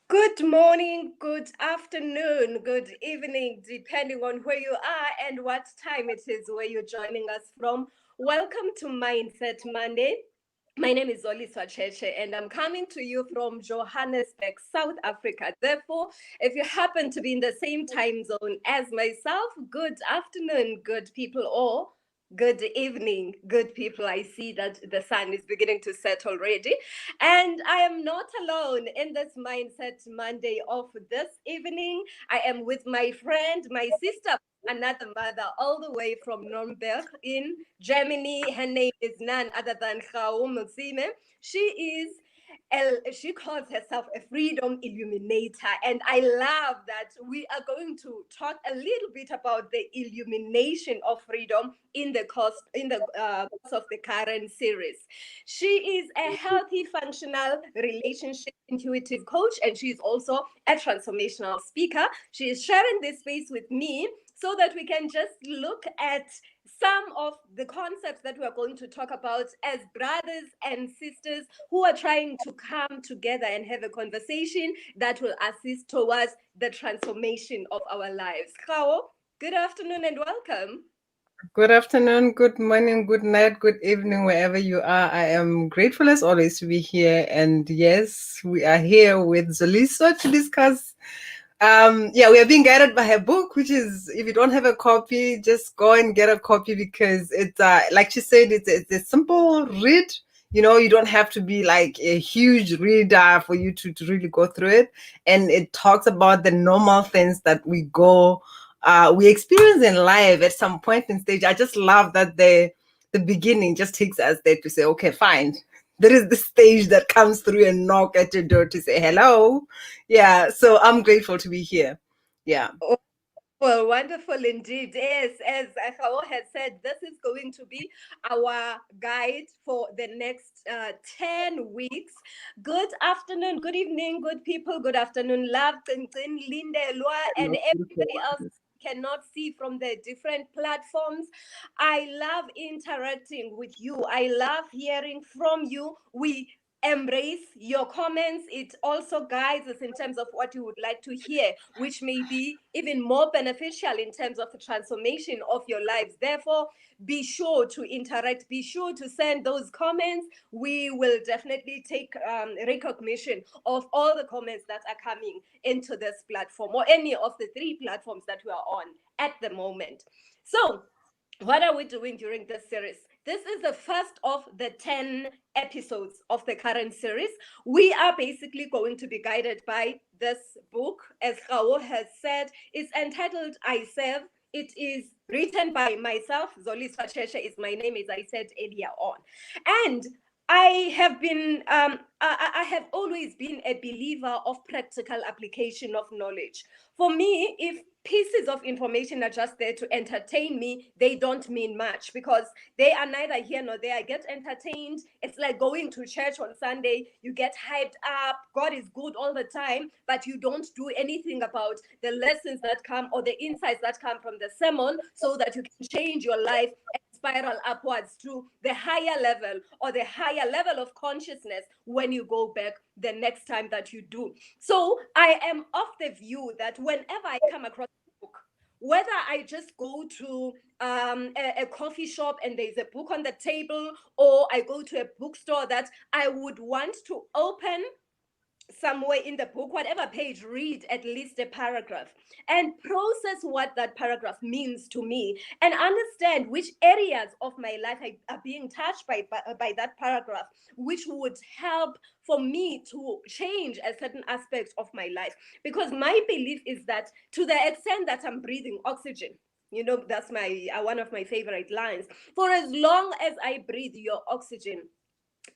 Good morning, good afternoon, good evening, depending on where you are and what time it is where you're joining us from. Welcome to Mindset Monday. My name is Zoliswa Tshetshe and I'm coming to you from Johannesburg, South Africa. Therefore, if you happen to be in the same time zone as myself, good afternoon, good people, or good evening, good people. I see that the sun is beginning to set already. And I am not alone in this Mindset Monday of this evening. I am with my friend, my sister, another mother, all the way from Nuremberg in Germany. Her name is none other than Gao Motsemme. She is she calls herself a freedom illuminator, and I love that we are going to talk a little bit about the illumination of freedom in the course of the current series. She is a healthy, functional relationship intuitive coach, and she is also a transformational speaker. She is sharing this space with me so that we can just look at some of the concepts that we are going to talk about as brothers and sisters who are trying to come together and have a conversation that will assist towards the transformation of our lives. Kao, good afternoon and welcome. Good afternoon, good morning, good night, good evening, wherever you are. I am grateful as always to be here. And yes, we are here with Zoliswa to discuss. We are being guided by her book, which is, if you don't have a copy, just go and get a copy because it's, like she said, it's a simple read. You don't have to be like a huge reader for you to really go through it. And it talks about the normal things that we experience in life at some point in stage. I just love that the beginning just takes us there to say, okay, fine. There is the stage that comes through and knock at your door to say hello. Yeah, so I'm grateful to be here. Yeah. Oh, well, wonderful indeed. Yes, as Akao has said, this is going to be our guide for the next 10 weeks. Good afternoon, good evening, good people, good afternoon, love, Linde, Lua, and everybody else cannot see from the different platforms. I love interacting with you. I love hearing from you. We embrace your comments. It also guides us in terms of what you would like to hear, which may be even more beneficial in terms of the transformation of your lives. Therefore, be sure to interact, be sure to send those comments. We will definitely take recognition of all the comments that are coming into this platform or any of the three platforms that we are on at the moment. So, what are we doing during this series? This is the first of the 10 episodes of the current series. We are basically going to be guided by this book, as Gao has said. It's entitled I Serve. It is written by myself. Zoliswa Tshetshe is my name, as I said earlier on. And I have always been a believer of practical application of knowledge. For me, if pieces of information are just there to entertain me, they don't mean much because they are neither here nor there. I get entertained. It's like going to church on Sunday. You get hyped up. God is good all the time, but you don't do anything about the lessons that come or the insights that come from the sermon so that you can change your life and spiral upwards to the higher level or the higher level of consciousness when you go back the next time that you do. So I am of the view that whenever I come across a book, whether I just go to a coffee shop and there's a book on the table, or I go to a bookstore that I would want to open somewhere in the book, whatever page, read at least a paragraph and process what that paragraph means to me and understand which areas of my life are being touched by that paragraph, which would help for me to change a certain aspect of my life. Because my belief is that to the extent that I'm breathing oxygen, that's my one of my favorite lines. For as long as I breathe your oxygen,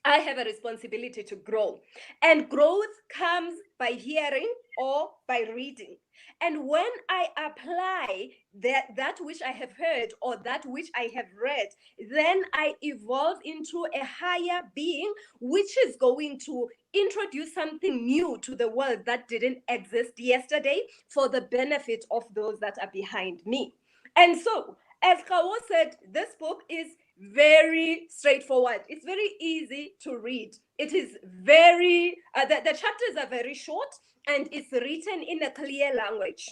I have a responsibility to grow. And growth comes by hearing or by reading. And when I apply that which I have heard or that which I have read, then I evolve into a higher being, which is going to introduce something new to the world that didn't exist yesterday for the benefit of those that are behind me. And so, as Kawo said, this book is very straightforward. It's very easy to read. It is the chapters are very short. and it's written in a clear language,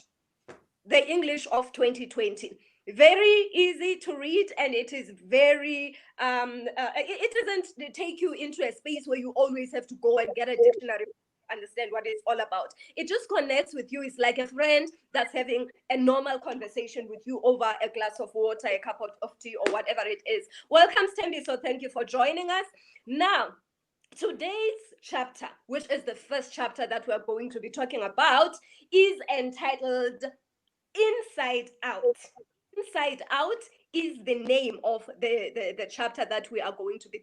the English of 2020. Very easy to read, and it is very, it doesn't take you into a space where you always have to go and get a dictionary to understand what it's all about. It just connects with you. It's like a friend that's having a normal conversation with you over a glass of water, a cup of tea, or whatever it is. Welcome, Stembi. So thank you for joining us. Now, today's chapter, which is the first chapter that we're going to be talking about, is entitled Inside Out. Inside Out is the name of the chapter that we are going to be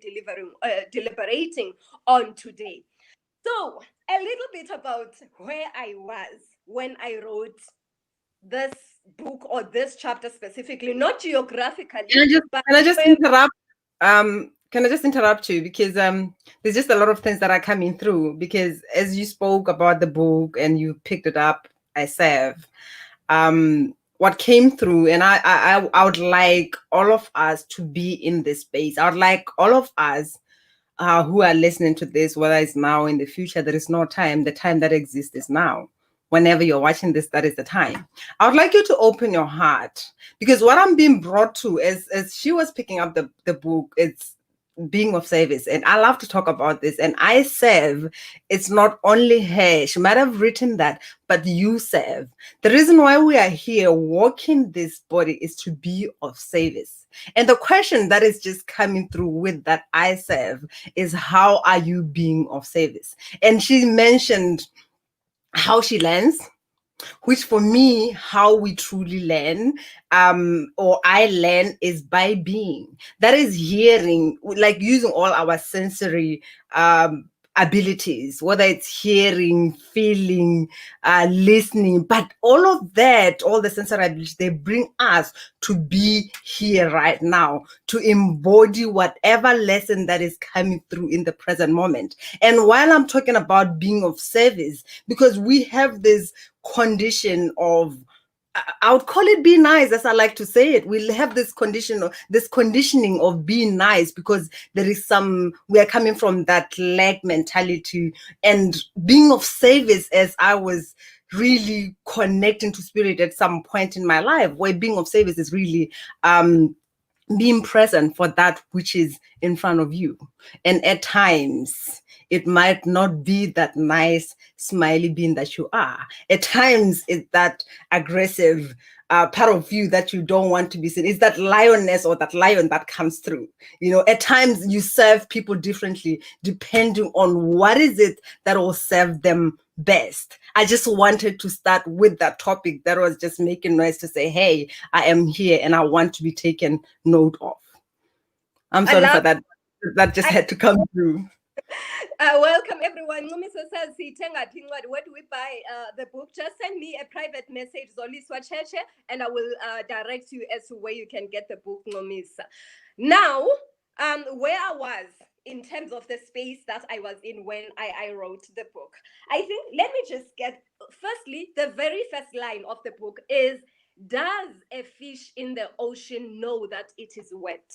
deliberating on today. So, a little bit about where I was when I wrote this book, or this chapter specifically, not geographically. Can I just interrupt? Can I just interrupt you, because there's just a lot of things that are coming through, because as you spoke about the book and you picked it up, I serve. What came through, and I would like all of us to be in this space. I would like all of us who are listening to this, whether it's now or in the future, there is no time. The time that exists is now. Whenever you're watching this, that is the time. I would like you to open your heart, because what I'm being brought to, as she was picking up the book, it's being of service, and I love to talk about this. And I serve, it's not only her, she might have written that, but you serve. The reason why we are here walking this body is to be of service. And the question that is just coming through with that I serve is, how are you being of service? And she mentioned how she learns, which for me, how we truly learn, or I learn, is by being. That is hearing, like using all our sensory abilities, whether it's hearing, feeling, listening, but all of that, all the sensory abilities, they bring us to be here right now, to embody whatever lesson that is coming through in the present moment. And while I'm talking about being of service, because we have this condition of, I would call it be nice, as I like to say it. We'll have this conditioning of being nice, because there is we are coming from that lack mentality, and being of service, as I was really connecting to spirit at some point in my life, where being of service is really being present for that which is in front of you. And at times, it might not be that nice, smiley being that you are. At times, it's that aggressive part of you that you don't want to be seen. It's that lioness or that lion that comes through. You know, at times you serve people differently, depending on what is it that will serve them best. I just wanted to start with that topic that was just making noise to say, hey, I am here and I want to be taken note of. I'm sorry for that. That just had to come through. Welcome everyone. Where do we buy the book? Just send me a private message, Zoliswa Tshetshe, and I will direct you as to where you can get the book, Nomisa. Now, where I was in terms of the space that I was in when I wrote the book. I think, let me just get, firstly, the very first line of the book is, does a fish in the ocean know that it is wet?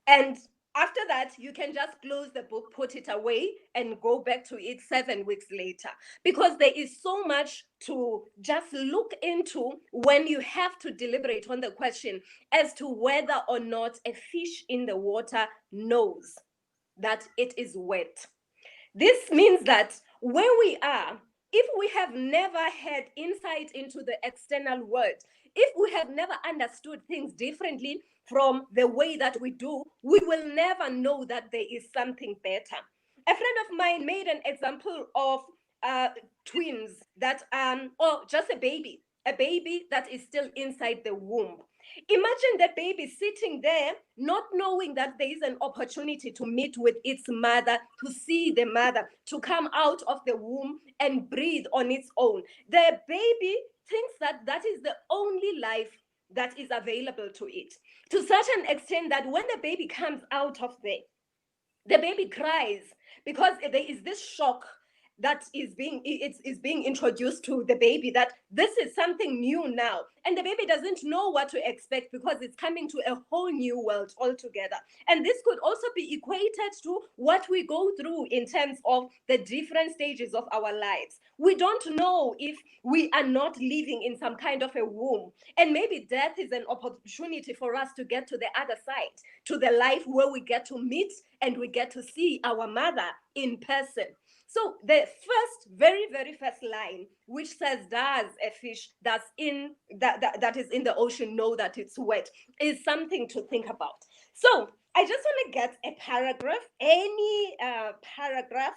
And after that, you can just close the book, put it away, and go back to it 7 weeks later. Because there is so much to just look into when you have to deliberate on the question as to whether or not a fish in the water knows that it is wet. This means that where we are, if we have never had insight into the external world, if we have never understood things differently from the way that we do, we will never know that there is something better. A friend of mine made an example of twins that, or just a baby that is still inside the womb. Imagine the baby sitting there, not knowing that there is an opportunity to meet with its mother, to see the mother, to come out of the womb and breathe on its own. The baby thinks that that is the only life that is available to it, to such an extent that when the baby comes out of there, the baby cries because there is this shock that is being introduced to the baby, that this is something new now, and the baby doesn't know what to expect because it's coming to a whole new world altogether. And this could also be equated to what we go through in terms of the different stages of our lives. We don't know if we are not living in some kind of a womb, and maybe death is an opportunity for us to get to the other side, to the life where we get to meet and we get to see our mother in person. So the very, very first line, which says, does a fish that is in the ocean know that it's wet, is something to think about. So I just want to get a paragraph, any paragraph,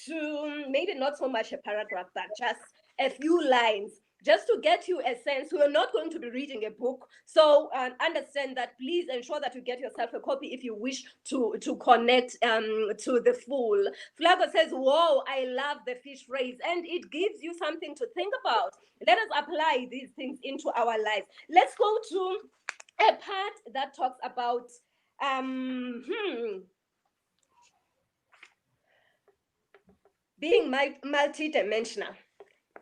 to maybe not so much a paragraph, but just a few lines, just to get you a sense. We're not going to be reading a book, so understand that. Please ensure that you get yourself a copy if you wish to connect to the full. Flago says, whoa, I love the fish phrase, and it gives you something to think about. Let us apply these things into our lives. Let's go to a part that talks about being multidimensional.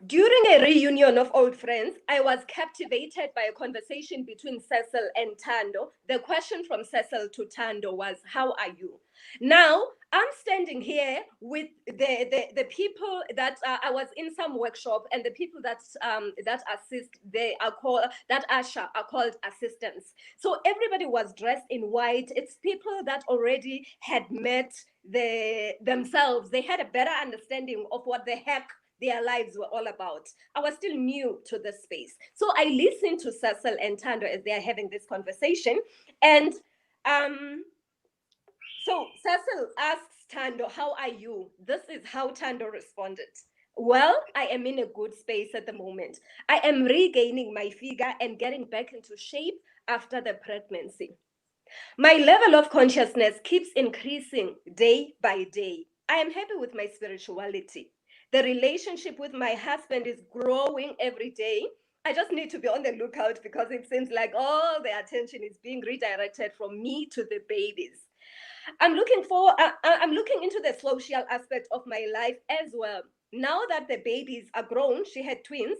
During a reunion of old friends, I was captivated by a conversation between Cecil and Tando. The question from Cecil to Tando was, how are you? Now, I'm standing here with the people that I was in some workshop, and the people that assist, they are called, that usher are called assistants. So everybody was dressed in white. It's people that already had met themselves. They had a better understanding of what the heck their lives were all about. I was still new to this space. So I listened to Cecil and Tando as they are having this conversation. And so Cecil asks Tando, how are you? This is how Tando responded. Well, I am in a good space at the moment. I am regaining my figure and getting back into shape after the pregnancy. My level of consciousness keeps increasing day by day. I am happy with my spirituality. The relationship with my husband is growing every day. I just need to be on the lookout because it seems like all the attention is being redirected from me to the babies. I'm looking into the social aspect of my life as well. Now that the babies are grown, she had twins,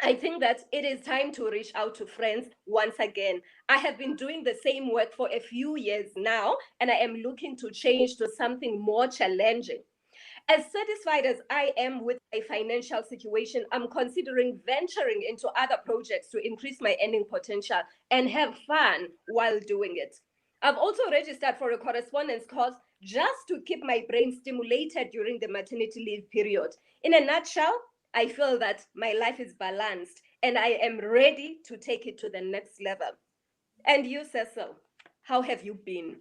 I think that it is time to reach out to friends once again. I have been doing the same work for a few years now, and I am looking to change to something more challenging. As satisfied as I am with my financial situation, I'm considering venturing into other projects to increase my earning potential and have fun while doing it. I've also registered for a correspondence course just to keep my brain stimulated during the maternity leave period. In a nutshell, I feel that my life is balanced and I am ready to take it to the next level. And you, Cecil, how have you been?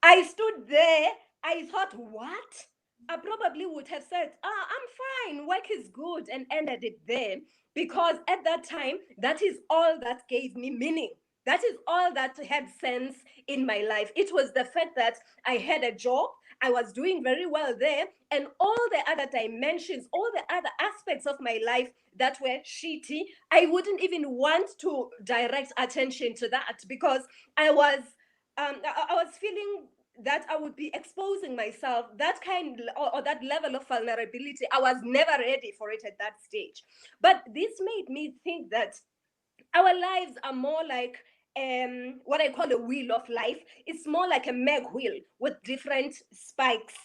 I stood there, I thought, what? I probably would have said, I'm fine, work is good, and ended it there, because at that time, that is all that gave me meaning. That is all that had sense in my life. It was the fact that I had a job, I was doing very well there, and all the other dimensions, all the other aspects of my life that were shitty, I wouldn't even want to direct attention to that, because I was feeling that I would be exposing myself, that kind or that level of vulnerability. I was never ready for it at that stage. But this made me think that our lives are more like what I call a wheel of life. It's more like a mag wheel with different spikes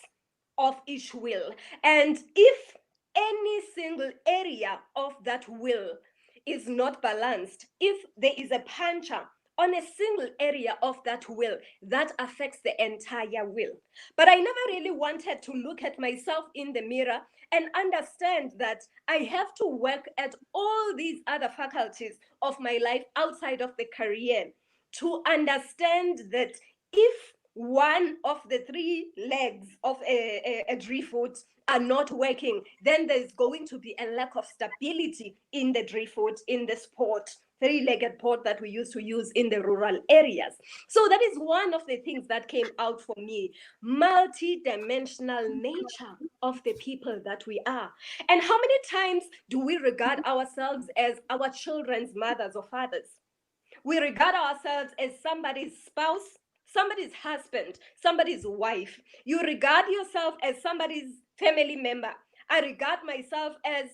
of each wheel. And if any single area of that wheel is not balanced, if there is a puncture on a single area of that wheel, that affects the entire wheel. But I never really wanted to look at myself in the mirror and understand that I have to work at all these other faculties of my life outside of the career to understand that if one of the three legs of a driftwood are not working, then there's going to be a lack of stability in the driftwood, in the sport, three-legged port that we used to use in the rural areas. So that is one of the things that came out for me, multi-dimensional nature of the people that we are. And how many times do we regard ourselves as our children's mothers or fathers? We regard ourselves as somebody's spouse, somebody's husband, somebody's wife. You regard yourself as somebody's family member. I regard myself as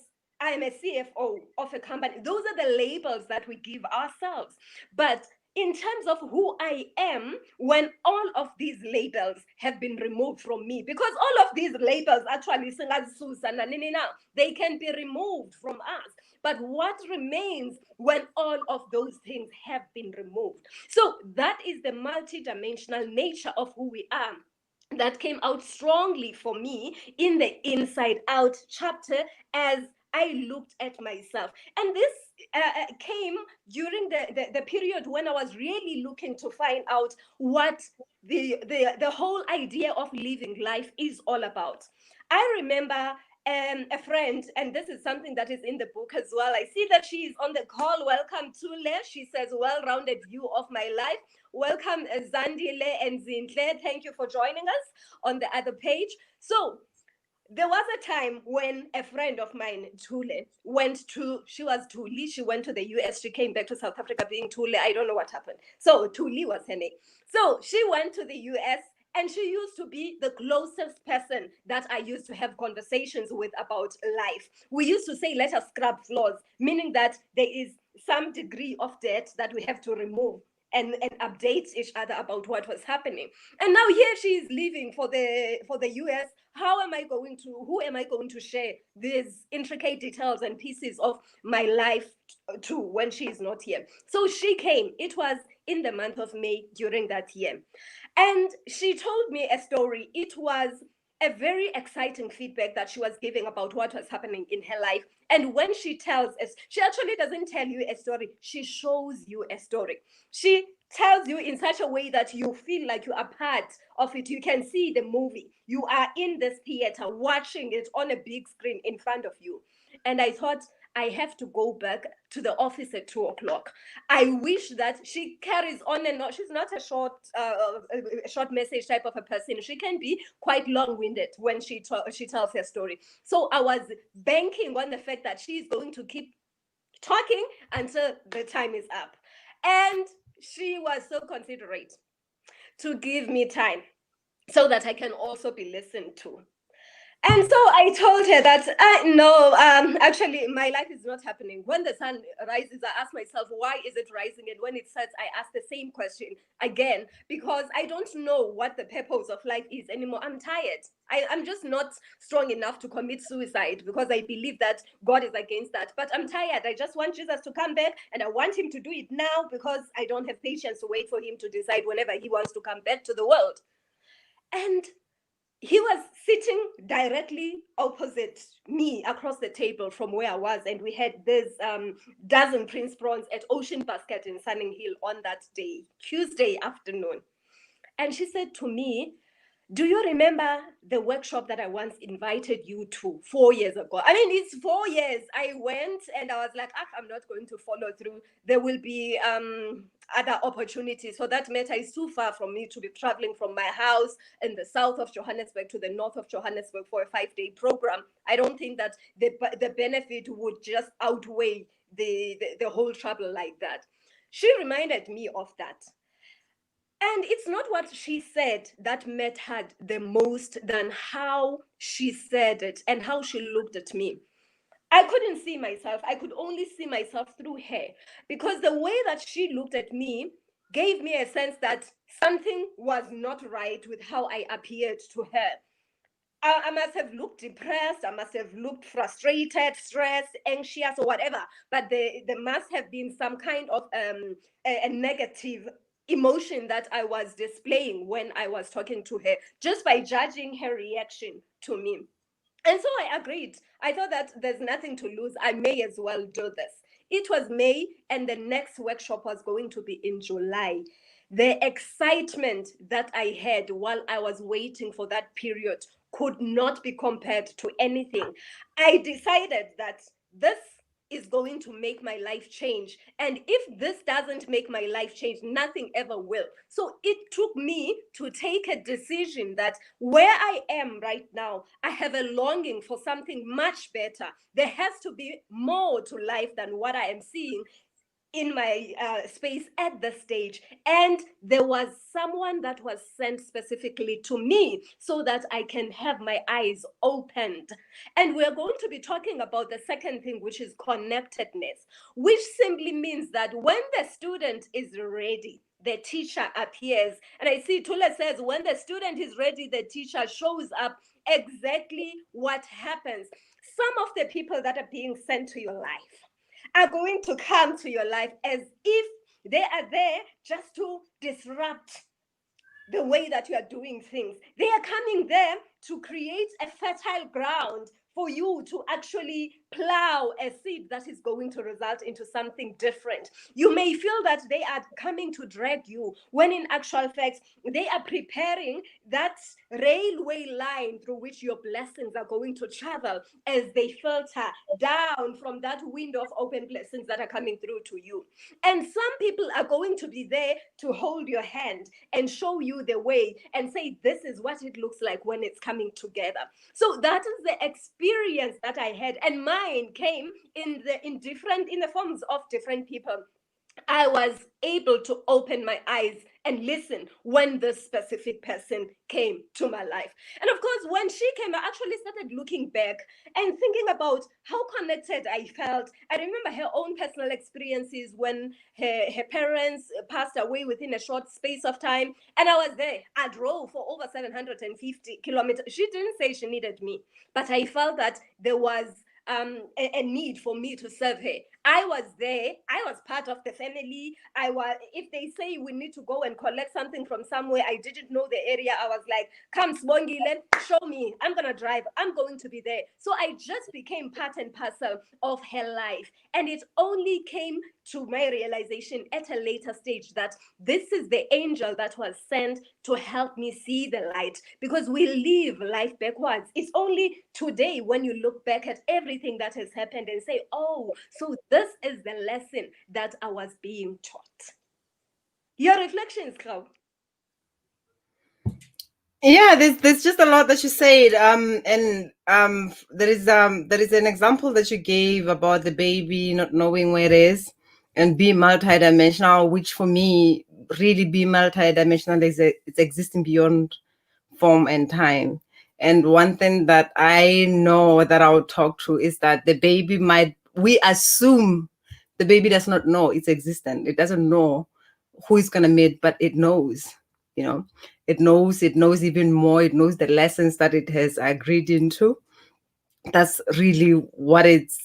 I'm a CFO of a company. Those are the labels that we give ourselves. But in terms of who I am, when all of these labels have been removed from me, because all of these labels actually, they can be removed from us. But what remains when all of those things have been removed? So that is the multidimensional nature of who we are that came out strongly for me in the Inside Out chapter as I looked at myself. And this came during the period when I was really looking to find out what the whole idea of living life is all about. I remember a friend, and this is something that is in the book as well. I see that she is on the call. Welcome, Tule. She says, well-rounded view of my life. Welcome, Zandile and Zintle. Thank you for joining us on the other page. So there was a time when a friend of mine, Tule, she was Tuli, she went to the US, she came back to South Africa being Tule. I don't know what happened. So Tuli was her name. So she went to the US, and she used to be the closest person that I used to have conversations with about life. We used to say, let us scrub floors, meaning that there is some degree of debt that we have to remove and update each other about what was happening. And now here she is leaving for the US. Who am I going to share these intricate details and pieces of my life to when she is not here? So she came. It was in the month of May during that year. And she told me a story. It was a very exciting feedback that she was giving about what was happening in her life. And when she tells us, she actually doesn't tell you a story, she shows you a story. She tells you in such a way that you feel like you are part of it. You can see the movie. You are in this theater watching it on a big screen in front of you. And I thought, I have to go back to the office at 2:00. I wish that she carries on and on. She's not a short message type of a person. She can be quite long-winded when she tells her story. So I was banking on the fact that she's going to keep talking until the time is up. And she was so considerate to give me time so that I can also be listened to. And so I told her that, no, actually, my life is not happening. When the sun rises, I ask myself, why is it rising? And when it sets, I ask the same question again, because I don't know what the purpose of life is anymore. I'm tired. I'm just not strong enough to commit suicide because I believe that God is against that. But I'm tired. I just want Jesus to come back, and I want him to do it now because I don't have patience to wait for him to decide whenever he wants to come back to the world. And he was sitting directly opposite me across the table from where I was. And we had this dozen Prince prawns at Ocean Basket in Sunning Hill on that day, Tuesday afternoon. And she said to me, do you remember the workshop that I once invited you to 4 years ago? I mean, it's 4 years. I went and I was like, I'm not going to follow through. There will be other opportunities. For that matter, it's too far from me to be traveling from my house in the south of Johannesburg to the north of Johannesburg for a 5-day program. I don't think that the benefit would just outweigh the whole trouble like that. She reminded me of that. And it's not what she said that mattered the most than how she said it and how she looked at me. I couldn't see myself. I could only see myself through her, because the way that she looked at me gave me a sense that something was not right with how I appeared to her. I must have looked depressed. I must have looked frustrated, stressed, anxious, or whatever. But there must have been some kind of a negative emotion that I was displaying when I was talking to her, just by judging her reaction to me. And so I agreed. I thought that there's nothing to lose. I may as well do this. It was May, and the next workshop was going to be in July. The excitement that I had while I was waiting for that period could not be compared to anything. I decided that this is going to make my life change. And if this doesn't make my life change, nothing ever will. So it took me to take a decision that where I am right now, I have a longing for something much better. There has to be more to life than what I am seeing. in my space at the stage, and there was someone that was sent specifically to me so that I can have my eyes opened. And we're going to be talking about the second thing, which is connectedness, which simply means that when the student is ready, the teacher appears. And I see Tula says, when the student is ready, the teacher shows up. Exactly what happens. Some of the people that are being sent to your life are going to come to your life as if they are there just to disrupt the way that you are doing things. They are coming there to create a fertile ground for you to actually plow a seed that is going to result into something different. You may feel that they are coming to drag you, when in actual fact, they are preparing that railway line through which your blessings are going to travel as they filter down from that window of open blessings that are coming through to you. And some people are going to be there to hold your hand and show you the way and say, this is what it looks like when it's coming together. So that is the experience that I had, and mine came in the forms of different people. I was able to open my eyes and listen when this specific person came to my life. And of course, when she came, I actually started looking back and thinking about how connected I felt. I remember her own personal experiences when her parents passed away within a short space of time. And I was there. I drove for over 750 kilometers. She didn't say she needed me, but I felt that there was a need for me to serve her. I was there. I was part of the family. If they say we need to go and collect something from somewhere, I didn't know the area. I was like, come, Sbongile, show me. I'm going to drive. I'm going to be there. So I just became part and parcel of her life. And it only came to my realization at a later stage that this is the angel that was sent to help me see the light, because we live life backwards. It's only today when you look back at everything that has happened and say, oh, so this is the lesson that I was being taught. Your reflections, Gao? Yeah, there's just a lot that you said. There is an example that you gave about the baby not knowing where it is and being multidimensional, which for me, really being multidimensional is it's existing beyond form and time. And one thing that I know that I'll talk to is that we assume the baby does not know it's existent. It doesn't know who it's gonna meet, but it knows, it knows even more. It knows the lessons that it has agreed into. That's really what it's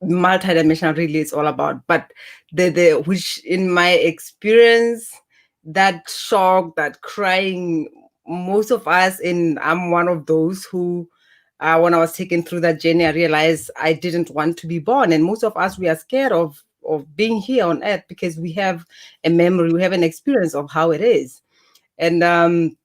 multidimensional really is all about. But the which in my experience, that shock, that crying, most of us, and I'm one of those who when I was taken through that journey, I realized I didn't want to be born. And most of us, we are scared of being here on earth because we have a memory, we have an experience of how it is. And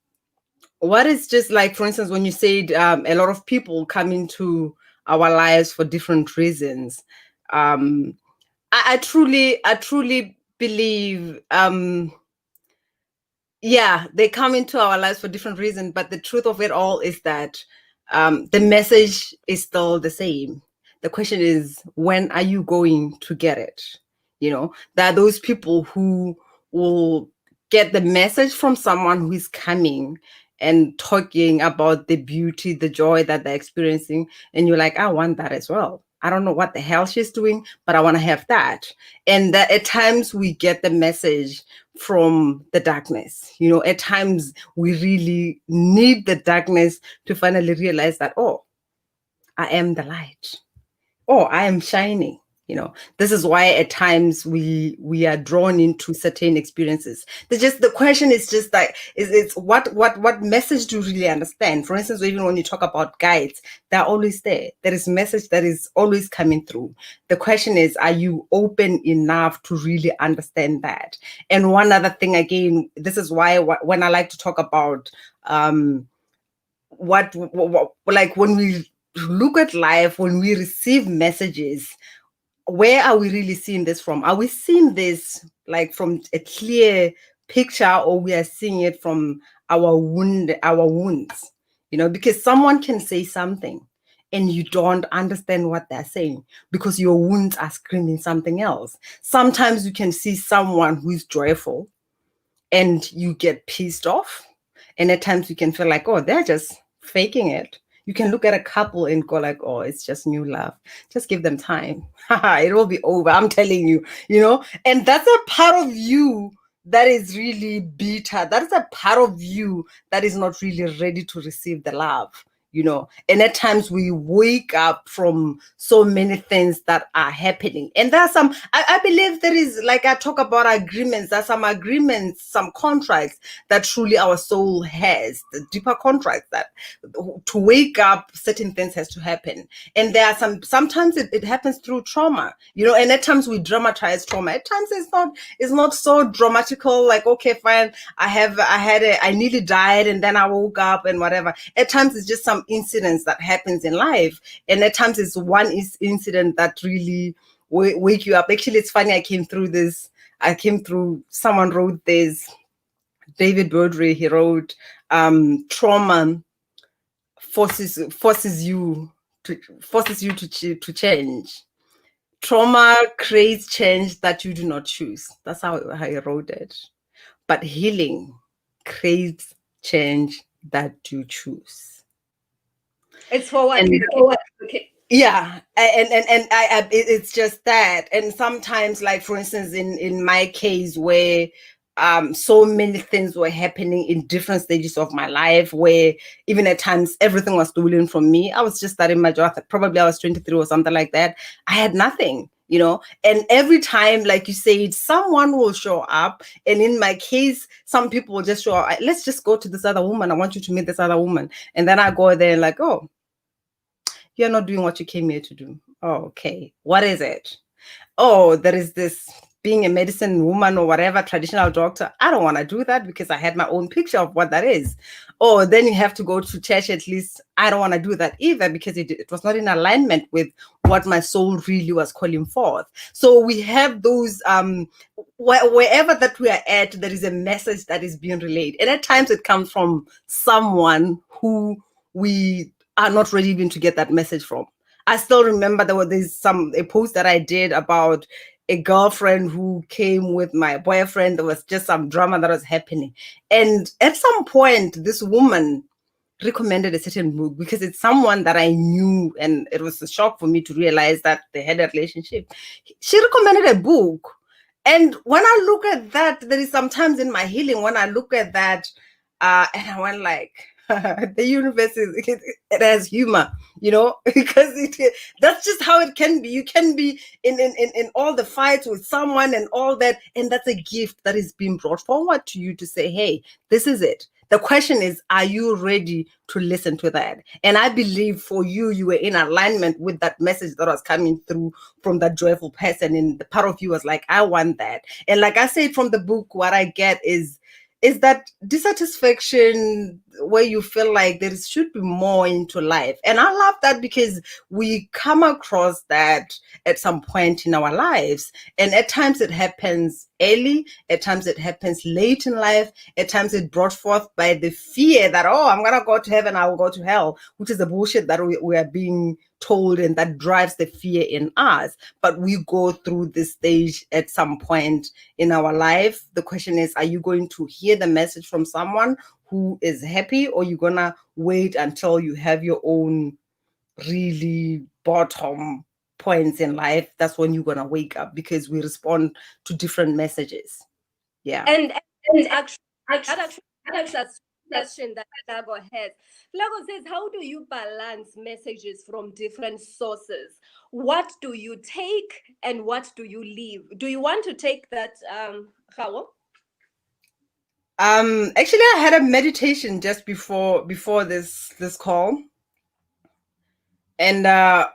what is just like, for instance, when you said a lot of people come into our lives for different reasons, I truly believe, yeah, they come into our lives for different reasons, but the truth of it all is that the message is still the same. The question is, when are you going to get it? There are those people who will get the message from someone who is coming and talking about the beauty, the joy that they're experiencing, and you're like, I want that as well. I don't know what the hell she's doing, but I want to have that. And that at times we get the message from the darkness. At times we really need the darkness to finally realize that, oh, I am the light. Oh, I am shining. This is why at times we are drawn into certain experiences. The question is just like, it's what message do you really understand? For instance, even when you talk about guides, they're always there. There is message that is always coming through. The question is, are you open enough to really understand that? And one other thing, again, this is why when I like to talk about what like when we look at life, when we receive messages, where are we really seeing this from? Are we seeing this like from a clear picture, or we are seeing it from our wounds? Because someone can say something and you don't understand what they're saying because your wounds are screaming something else. Sometimes you can see someone who's joyful and you get pissed off. And at times you can feel like, oh, they're just faking it. You can look at a couple and go like, oh, it's just new love. Just give them time. It will be over. I'm telling you, and that's a part of you that is really bitter. That is a part of you that is not really ready to receive the love. And at times we wake up from so many things that are happening. And there are some, I believe there is, like I talk about agreements, there are some agreements, some contracts that truly our soul has, the deeper contracts that to wake up, certain things has to happen. And there are sometimes it happens through trauma, and at times we dramatize trauma. At times it's not so dramatical, like, okay, fine, I nearly died and then I woke up and whatever. At times it's just some incidents that happens in life, and at times it's one incident that really wake you up. Actually, it's funny, someone wrote this, David Bordry, he wrote, trauma forces you to change. Trauma creates change that you do not choose. That's how he wrote it. But healing creates change that you choose. It's forward. Okay. Yeah, and it's just that. And sometimes, like for instance, in my case, where so many things were happening in different stages of my life, where even at times everything was stolen from me. I was just starting my job. Probably I was 23 or something like that. I had nothing. And every time, like you said, someone will show up. And in my case, some people will just show up. Let's just go to this other woman. I want you to meet this other woman. And then I go there and like, oh, you're not doing what you came here to do. Oh, okay. What is it? Oh, there is this being a medicine woman or whatever, traditional doctor. I don't want to do that because I had my own picture of what that is. Oh, then you have to go to church at least. I don't want to do that either because it was not in alignment with what my soul really was calling forth. So we have those, wherever that we are at, there is a message that is being relayed. And at times it comes from someone who we are not ready even to get that message from. I still remember there's a post that I did about a girlfriend who came with my boyfriend. There was just some drama that was happening. And at some point, this woman recommended a certain book because it's someone that I knew, and it was a shock for me to realize that they had a relationship. She recommended a book. And when I look at that, there is sometimes in my healing, when I look at that, and I went like, the universe it has humor, because that's just how it can be. You can be in all the fights with someone and all that, and that's a gift that is being brought forward to you to say, hey, this is it. The question is, are you ready to listen to that? And I believe for you were in alignment with that message that was coming through from that joyful person, and the part of you was like, I want that. And like I said from the book, what I get is that dissatisfaction where you feel like there should be more into life. And I love that because we come across that at some point in our lives. And at times it happens early, at times it happens late in life, at times it's brought forth by the fear that, oh, I'm going to go to heaven, I will go to hell, which is the bullshit that we are being told, and that drives the fear in us. But we go through this stage at some point in our life. The question is, are you going to hear the message from someone who is happy, or you're gonna wait until you have your own really bottom points in life? That's when you're gonna wake up, because we respond to different messages. Yeah. And actually that's a question that Flago has. Flago says, how do you balance messages from different sources? What do you take and what do you leave? Do you want to take that, Gao? Actually, I had a meditation just before this call. And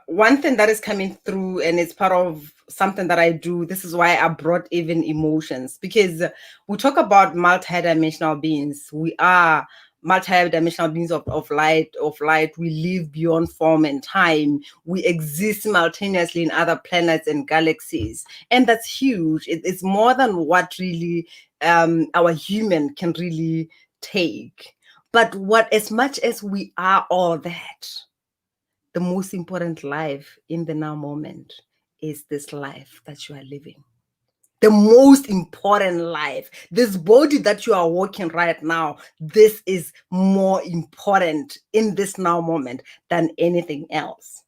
one thing that is coming through, and it's part of something that I do, this is why I brought even emotions, because we talk about multidimensional beings. We are multidimensional beings of light. We live beyond form and time. We exist simultaneously in other planets and galaxies. And that's huge. It's more than what really our human can really take. But as much as we are all that, the most important life in the now moment is this life that you are living. The most important life, this body that you are walking right now, this is more important in this now moment than anything else.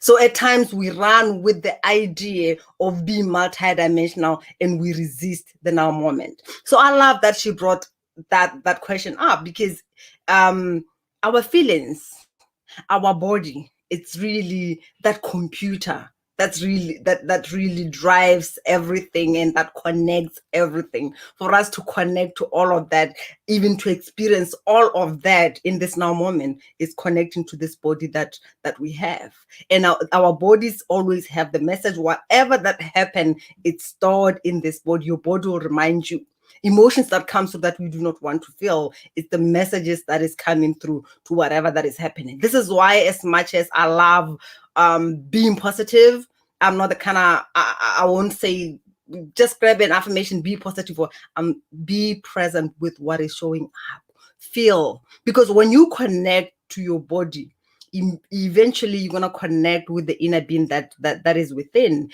So at times we run with the idea of being multidimensional and we resist the now moment. So I love that she brought that question up, because our feelings, our body, it's really that computer that really drives everything and that connects everything. For us to connect to all of that, even to experience all of that in this now moment, is connecting to this body that we have. And our bodies always have the message. Whatever that happened, it's stored in this body. Your body will remind you. Emotions that come so that we do not want to feel, it's the messages that is coming through to whatever that is happening. This is why, as much as I love being positive, I'm not the kind of, I won't say just grab an affirmation, be positive, or be present with what is showing up. Feel, because when you connect to your body, eventually you're gonna connect with the inner being that is within.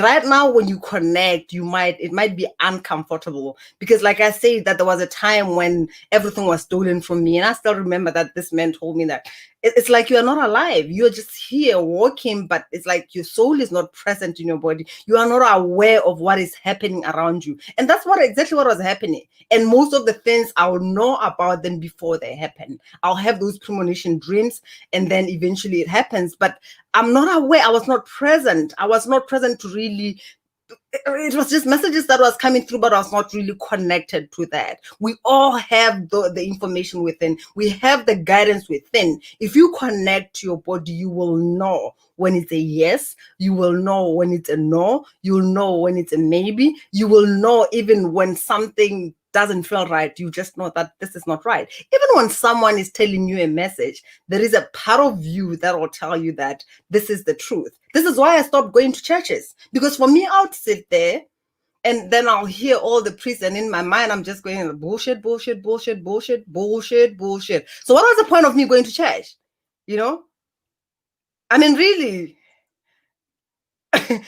Right now, when you connect, it might be uncomfortable, because, like I said, that there was a time when everything was stolen from me, and I still remember that this man told me that it's like you are not alive. You're just here walking, but it's like your soul is not present in your body. You are not aware of what is happening around you, and that's exactly what was happening. And most of the things I will know about them before they happen. I'll have those premonition dreams, and then eventually it happens, but I'm not aware. I was not present. I was not present to really, it was just messages that was coming through, but I was not really connected to that. We all have the information within. We have the guidance within. If you connect to your body, you will know when it's a yes. You will know when it's a no. You'll know when it's a maybe. You will know even when something doesn't feel right. You just know that this is not right. Even when someone is telling you a message, there is a part of you that will tell you that this is the truth. This is why I stopped going to churches, because for me, I would sit there and then I'll hear all the priests, and in my mind, I'm just going bullshit, bullshit, bullshit, bullshit, bullshit, bullshit. So what was the point of me going to church? You know? I mean, really. And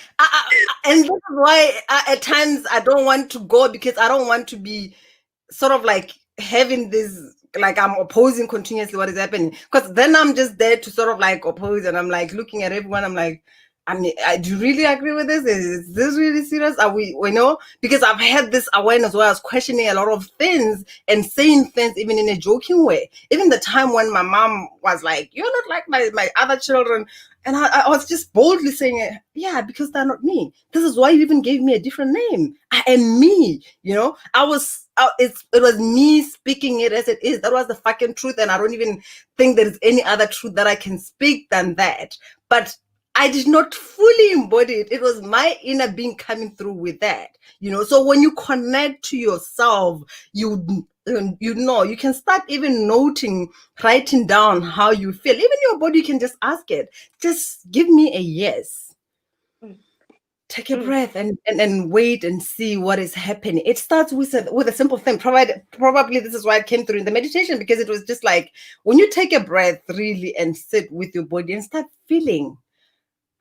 this is why at times I don't want to go, because I don't want to be sort of like having this, like I'm opposing continuously what is happening, because then I'm just there to sort of like oppose, and I'm like looking at everyone, I'm like, I mean, do you really agree with this? Is this really serious? Are we know? Because I've had this awareness where I was questioning a lot of things and saying things even in a joking way. Even the time when my mom was like, you're not like my other children. And I was just boldly saying, yeah, because they're not me. This is why you even gave me a different name. I am me, you know? It was me speaking it as it is. That was the fucking truth. And I don't even think there is any other truth that I can speak than that. But I did not fully embody it. It was my inner being coming through with that, you know? So when you connect to yourself, you know, you can start even writing down how you feel. Even your body can just ask it. Just give me a yes. Take a breath and wait and see what is happening. It starts with a simple thing. Probably this is why it came through in the meditation, because it was just like, when you take a breath really and sit with your body and start feeling,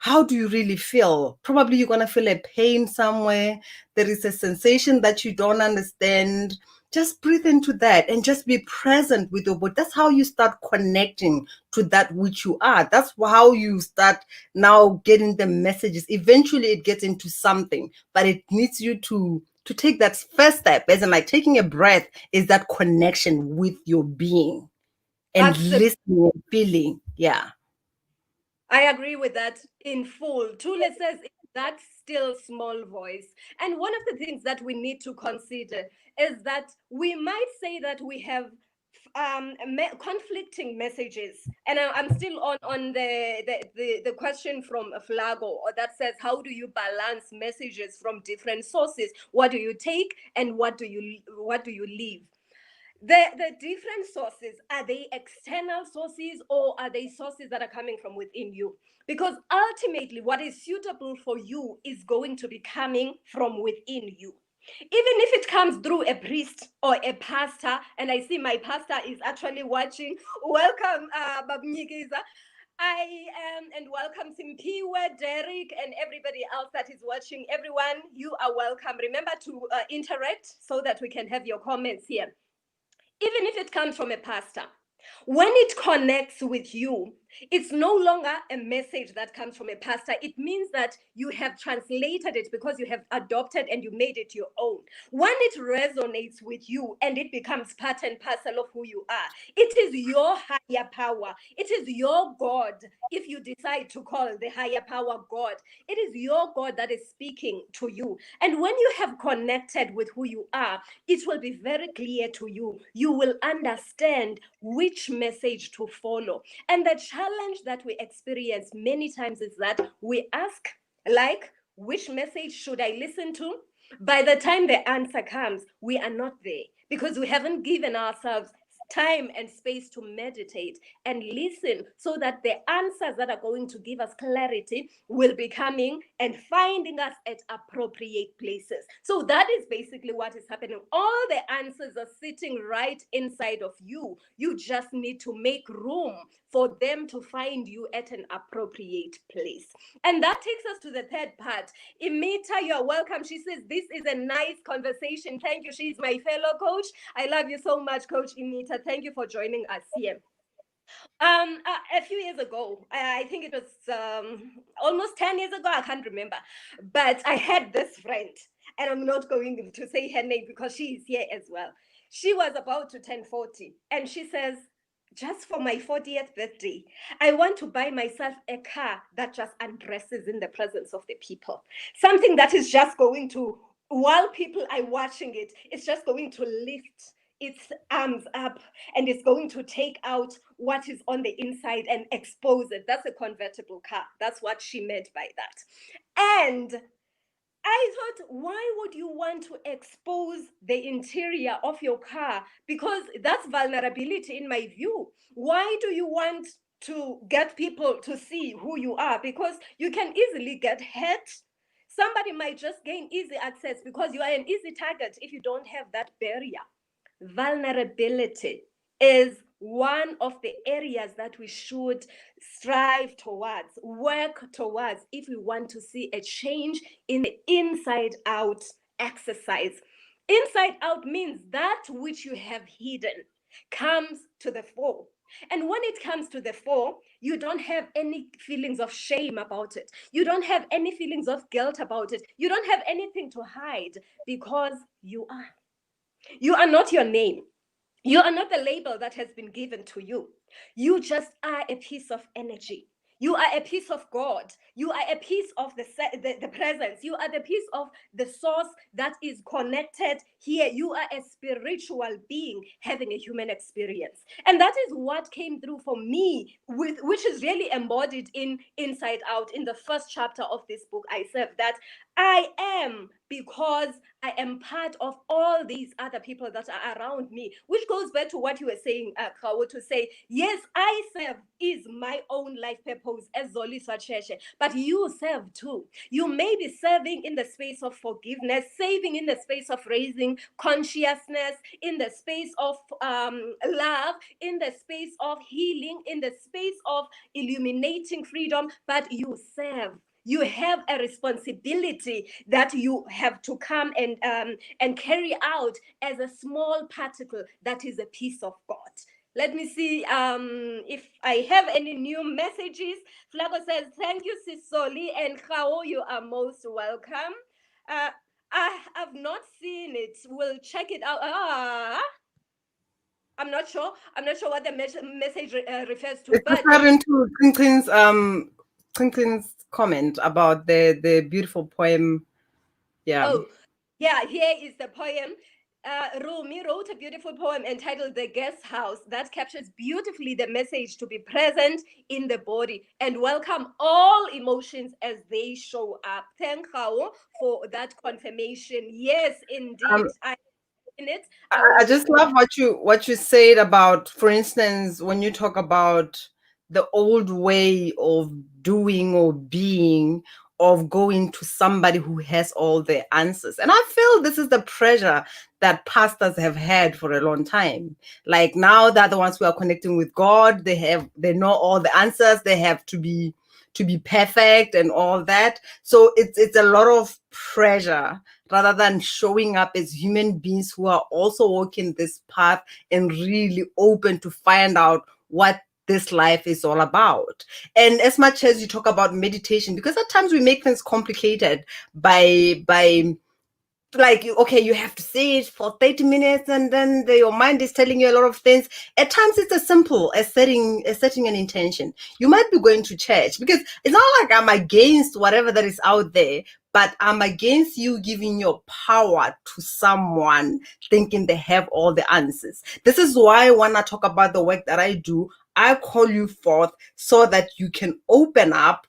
how do you really feel? Probably you're going to feel a pain somewhere. There is a sensation that you don't understand. Just breathe into that and just be present with your body. That's how you start connecting to that which you are. That's how you start now getting the messages. Eventually it gets into something, but it needs you to take that first step, as in like taking a breath, is that connection with your being and listening and feeling. Yeah. I agree with that in full. Tule says that still small voice. And one of the things that we need to consider is that we might say that we have conflicting messages, and I'm still on the question from Flago that says, how do you balance messages from different sources? What do you take and what do you leave? The different sources, are they external sources or are they sources that are coming from within you? Because ultimately what is suitable for you is going to be coming from within you. Even if it comes through a priest or a pastor, and I see my pastor is actually watching. Welcome, Babnyigiza. I am, and welcome Simpiwe, Derek, and everybody else that is watching. Everyone, you are welcome. Remember to interact so that we can have your comments here. Even if it comes from a pastor, when it connects with you, it's no longer a message that comes from a pastor. It means that you have translated it because you have adopted and you made it your own. When it resonates with you and it becomes part and parcel of who you are, it is your higher power. It is your God. If you decide to call the higher power God, it is your God that is speaking to you. And when you have connected with who you are, it will be very clear to you. You will understand which message to follow. And the challenge that we experience many times is that we ask, like, which message should I listen to? By the time the answer comes, we are not there because we haven't given ourselves time and space to meditate and listen so that the answers that are going to give us clarity will be coming and finding us at appropriate places. So that is basically what is happening. All the answers are sitting right inside of you. You just need to make room for them to find you at an appropriate place. And that takes us to the third part. Imita, you're welcome. She says, this is a nice conversation. Thank you. She's my fellow coach. I love you so much, Coach Imita. Thank you for joining us here. A few years ago, I think it was almost 10 years ago, I can't remember, but I had this friend, and I'm not going to say her name because she is here as well. She was about to turn 40, and she says, just for my 40th birthday, I want to buy myself a car that just undresses in the presence of the people. Something that is just going to, while people are watching it, it's just going to lift its arms up and it's going to take out what is on the inside and expose it. That's a convertible car. That's what she meant by that. And I thought, why would you want to expose the interior of your car? Because that's vulnerability in my view. Why do you want to get people to see who you are? Because you can easily get hurt. Somebody might just gain easy access because you are an easy target if you don't have that barrier. Vulnerability is one of the areas that we should strive towards, work towards, if we want to see a change in the inside out exercise. Inside out means that which you have hidden comes to the fore. And when it comes to the fore, you don't have any feelings of shame about it. You don't have any feelings of guilt about it. You don't have anything to hide because you are. You are not your name. You are not the label that has been given to you. You just are a piece of energy. You are a piece of God. You are a piece of the presence. You are the piece of the source that is connected here. You are a spiritual being having a human experience. And that is what came through for me, which is really embodied in Inside Out, in the first chapter of this book, I Serve, that I am because I am part of all these other people that are around me, which goes back to what you were saying, Gao, to say, yes, I serve is my own life purpose as Zoliswa Tshetshe, but you serve too. You may be serving in the space of forgiveness, saving in the space of raising consciousness, in the space of love, in the space of healing, in the space of illuminating freedom, but you serve. You have a responsibility that you have to come and carry out as a small particle that is a piece of God. Let me see if I have any new messages. Flago says, thank you, Sisoli, and Gao, you are most welcome. I have not seen it. We'll check it out. I'm not sure. I'm not sure what the message refers to. It's referring to Twinklin's comment about the beautiful poem. Yeah. Oh, yeah, here is the poem. Rumi wrote a beautiful poem entitled The Guest House that captures beautifully the message to be present in the body and welcome all emotions as they show up. Thank you for that confirmation. Yes, indeed. I just love what you said about, for instance, when you talk about the old way of doing or being, of going to somebody who has all the answers. And I feel this is the pressure that pastors have had for a long time. Like now they're the ones who are connecting with God. They know all the answers. They have to be perfect and all that. So it's a lot of pressure rather than showing up as human beings who are also walking this path and really open to find out what this life is all about. And as much as you talk about meditation, because at times we make things complicated by like, okay, you have to sit for 30 minutes and then your mind is telling you a lot of things. At times it's as simple as setting an intention. You might be going to church, because it's not like I'm against whatever that is out there, but I'm against you giving your power to someone thinking they have all the answers. This is why when I talk about the work that I do, I call you forth so that you can open up.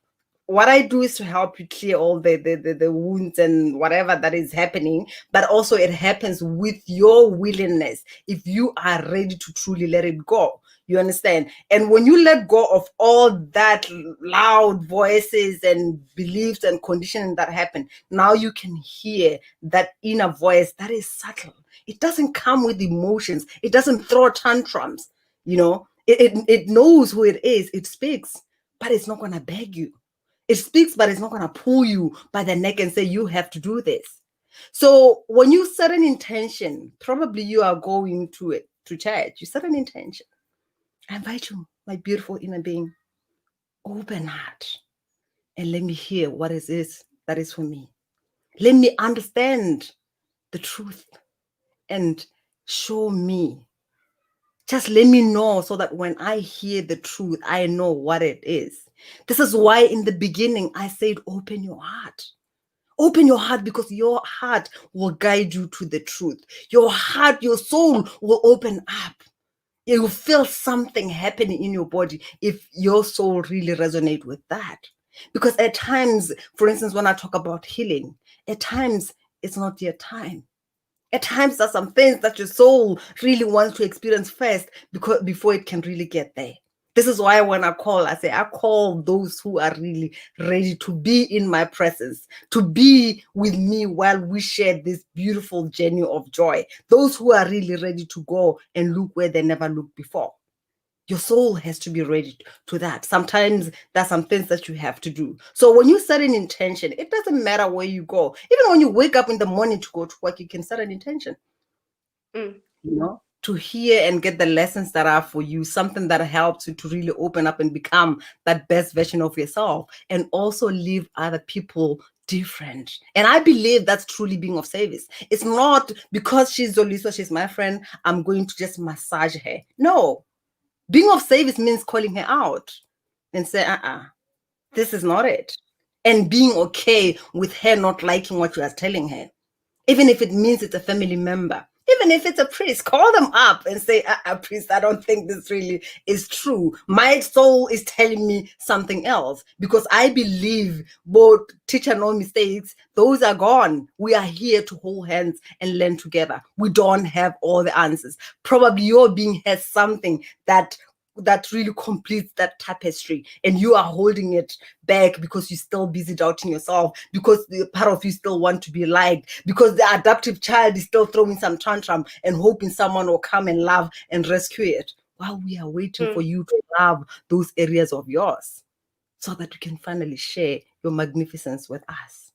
What I do is to help you clear all the wounds and whatever that is happening, but also it happens with your willingness. If you are ready to truly let it go, you understand? And when you let go of all that loud voices and beliefs and conditioning that happen, now you can hear that inner voice that is subtle. It doesn't come with emotions. It doesn't throw tantrums. It knows who it is. It speaks, but it's not going to beg you. It speaks, but it's not going to pull you by the neck and say, you have to do this. So when you set an intention, probably you are going to church. You set an intention. I invite you, my beautiful inner being, open heart, and let me hear what it is that is for me. Let me understand the truth and show me. Just let me know so that when I hear the truth, I know what it is. This is why in the beginning I said, open your heart. Open your heart, because your heart will guide you to the truth. Your heart, your soul will open up. You will feel something happening in your body if your soul really resonates with that. Because at times, for instance, when I talk about healing, at times it's not your time. At times there's some things that your soul really wants to experience first before it can really get there. This is why when I call those who are really ready to be in my presence, to be with me while we share this beautiful journey of joy. Those who are really ready to go and look where they never looked before. Your soul has to be ready to that. Sometimes there's some things that you have to do. So when you set an intention, it doesn't matter where you go. Even when you wake up in the morning to go to work, you can set an intention. To hear and get the lessons that are for you, something that helps you to really open up and become that best version of yourself, and also leave other people different. And I believe that's truly being of service. It's not because she's Zoliswa, she's my friend, I'm going to just massage her. No. Being of service means calling her out and say, this is not it. And being okay with her not liking what you are telling her. Even if it means it's a family member. Even if it's a priest, call them up and say, priest, I don't think this really is true. My soul is telling me something else, because I believe both teacher no mistakes, those are gone. We are here to hold hands and learn together. We don't have all the answers. Probably your being has something that really completes that tapestry, and you are holding it back because you're still busy doubting yourself, because the part of you still want to be liked, because the adoptive child is still throwing some tantrum and hoping someone will come and love and rescue it, while we are waiting for you to love those areas of yours so that you can finally share your magnificence with us.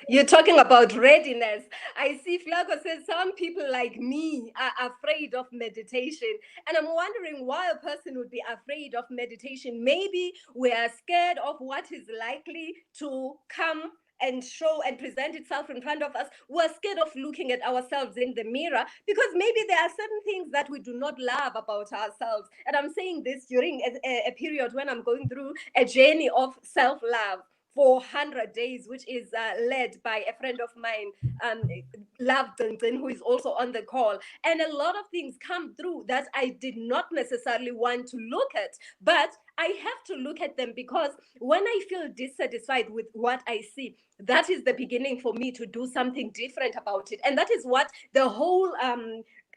You're talking about readiness. I see Flaco says some people like me are afraid of meditation. And I'm wondering why a person would be afraid of meditation. Maybe we are scared of what is likely to come and show and present itself in front of us. We're scared of looking at ourselves in the mirror, because maybe there are certain things that we do not love about ourselves. And I'm saying this during a period when I'm going through a journey of self-love for 100 days, which is led by a friend of mine, Love Duncan, who is also on the call. And a lot of things come through that I did not necessarily want to look at, but I have to look at them, because when I feel dissatisfied with what I see, that is the beginning for me to do something different about it. And that is what the whole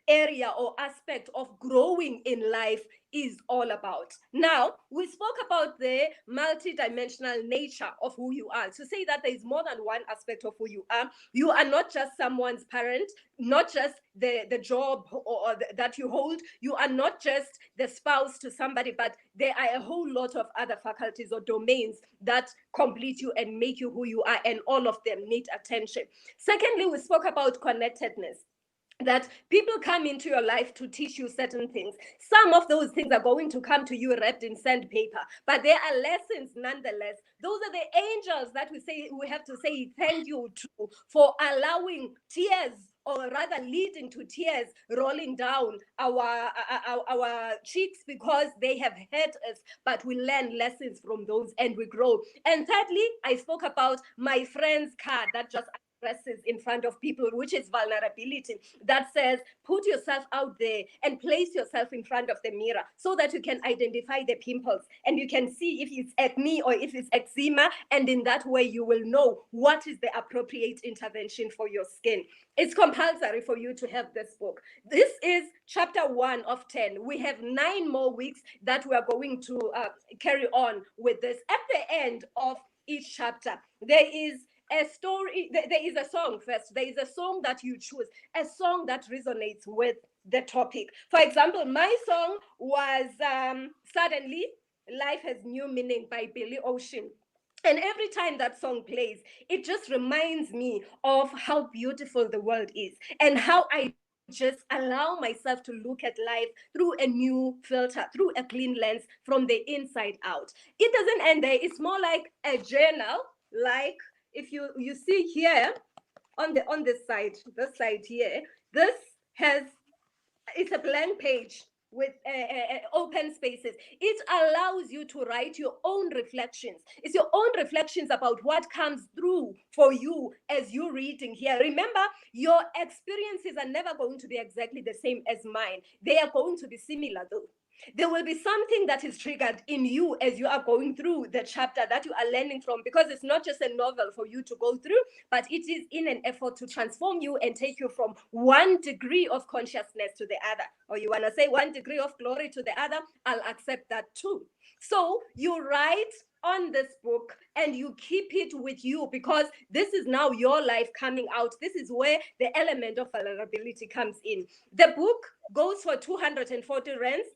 area or aspect of growing in life is all about. Now, we spoke about the multidimensional nature of who you are. To say that there is more than one aspect of who you are. You are not just someone's parent, not just the job that you hold. You are not just the spouse to somebody, but there are a whole lot of other faculties or domains that complete you and make you who you are, and all of them need attention. Secondly, we spoke about connectedness, that people come into your life to teach you certain things. Some of those things are going to come to you wrapped in sandpaper, but there are lessons nonetheless. Those are the angels that we have to say thank you to for allowing tears, or rather leading to tears rolling down our cheeks, because they have hurt us, but we learn lessons from those and we grow. And thirdly, I spoke about my friend's card that just expresses in front of people, which is vulnerability, that says put yourself out there and place yourself in front of the mirror so that you can identify the pimples and you can see if it's acne or if it's eczema, and in that way you will know what is the appropriate intervention for your skin. It's compulsory for you to have this book. This is chapter 1 of 10. We have 9 more weeks that we are going to carry on with this. At the end of each chapter, there is a story, there is a song first. There is a song that you choose, a song that resonates with the topic. For example, my song was Suddenly Life Has New Meaning by Billy Ocean. And every time that song plays, it just reminds me of how beautiful the world is and how I just allow myself to look at life through a new filter, through a clean lens from the inside out. It doesn't end there. It's more like a journal, like if you see here on this side, this side here, it's a blank page with open spaces. It allows you to write your own reflections. It's your own reflections about what comes through for you as you're reading here. Remember, your experiences are never going to be exactly the same as mine. They are going to be similar though. There will be something that is triggered in you as you are going through the chapter that you are learning from, because it's not just a novel for you to go through, but it is in an effort to transform you and take you from one degree of consciousness to the other. Or you want to say one degree of glory to the other, I'll accept that too. So you write on this book and you keep it with you, because this is now your life coming out. This is where the element of vulnerability comes in. The book goes for 240 rands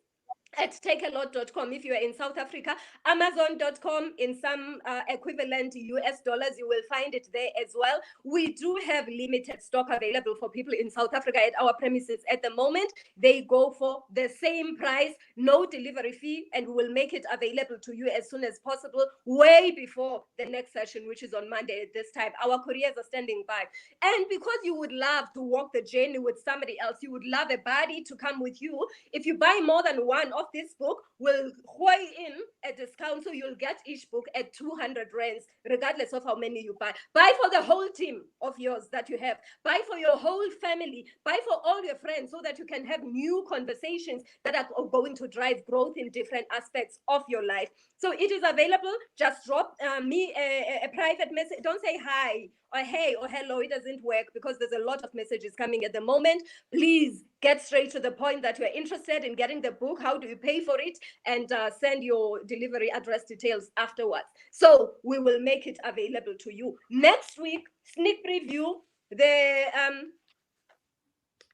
at takealot.com if you are in South Africa, Amazon.com in some equivalent US dollars, you will find it there as well. We do have limited stock available for people in South Africa at our premises at the moment. They go for the same price, no delivery fee, and we will make it available to you as soon as possible, way before the next session, which is on Monday at this time. Our couriers are standing by. And because you would love to walk the journey with somebody else, you would love a buddy to come with you, if you buy more than one of this book, will weigh in a discount, so you'll get each book at 200 rands, regardless of how many you buy. Buy for the whole team of yours that you have. Buy for your whole family. Buy for all your friends, so that you can have new conversations that are going to drive growth in different aspects of your life. So it is available. Just drop me a private message. Don't say hi or hey or hello. It doesn't work, because there's a lot of messages coming at the moment. Please get straight to the point that you're interested in getting the book. How do you pay for it? And send your delivery address details afterwards. So we will make it available to you. Next week, sneak preview, the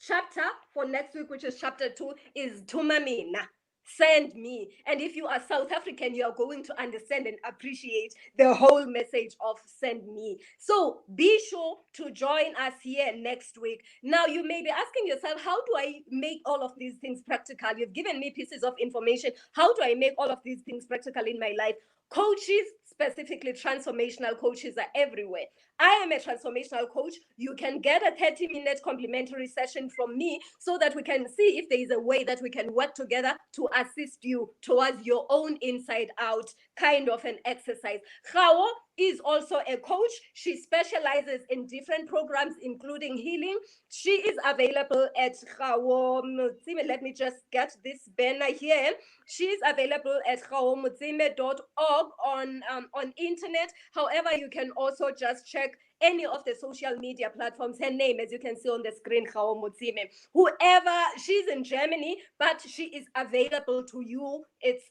chapter for next week, which is chapter 2, is Tumamina. Send me. And if you are South African, you are going to understand and appreciate the whole message of send me. So be sure to join us here next week. Now, you may be asking yourself, how do I make all of these things practical? You've given me pieces of information. How do I make all of these things practical in my life? Coaches, specifically transformational coaches, are everywhere. I am a transformational coach. You can get a 30-minute complimentary session from me, so that we can see if there is a way that we can work together to assist you towards your own inside out kind of an exercise. Gao is also a coach. She specializes in different programs, including healing. She is available at Gao Motsemme. Let me just get this banner here. She is available at gaomotsemme.org on internet. However, you can also just check any of the social media platforms. Her name, as you can see on the screen, Gao Motsemme. Whoever, she's in Germany, but she is available to you. It's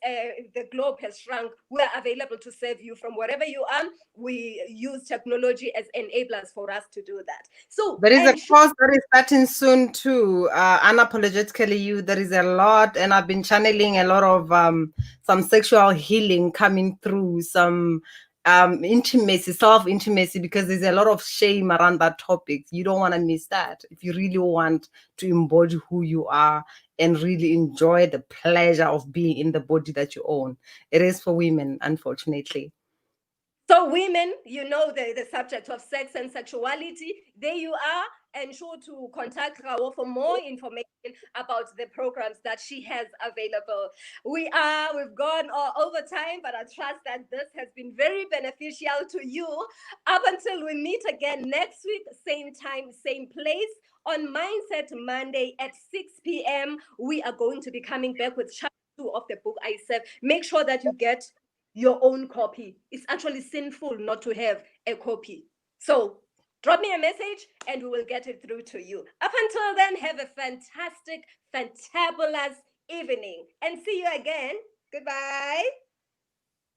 the globe has shrunk. We're available to serve you from wherever you are. We use technology as enablers for us to do that. So there is a course that is starting soon too. Unapologetically you. There is a lot, and I've been channeling a lot of some sexual healing coming through, some intimacy, self-intimacy, because there's a lot of shame around that topic. You don't want to miss that if you really want to embody who you are and really enjoy the pleasure of being in the body that you own. It is for women, unfortunately. So women, you know the subject of sex and sexuality. There you are. Ensure to contact Gao for more information about the programs that she has available. We've gone over time, but I trust that this has been very beneficial to you. Up until we meet again next week, same time, same place, on Mindset Monday at 6 p.m. We are going to be coming back with chapter 2 of the book I Serve. Make sure that you get your own copy. It's actually sinful not to have a copy. So drop me a message and we will get it through to you. Up until then, have a fantastic, fantabulous evening and see you again. Goodbye.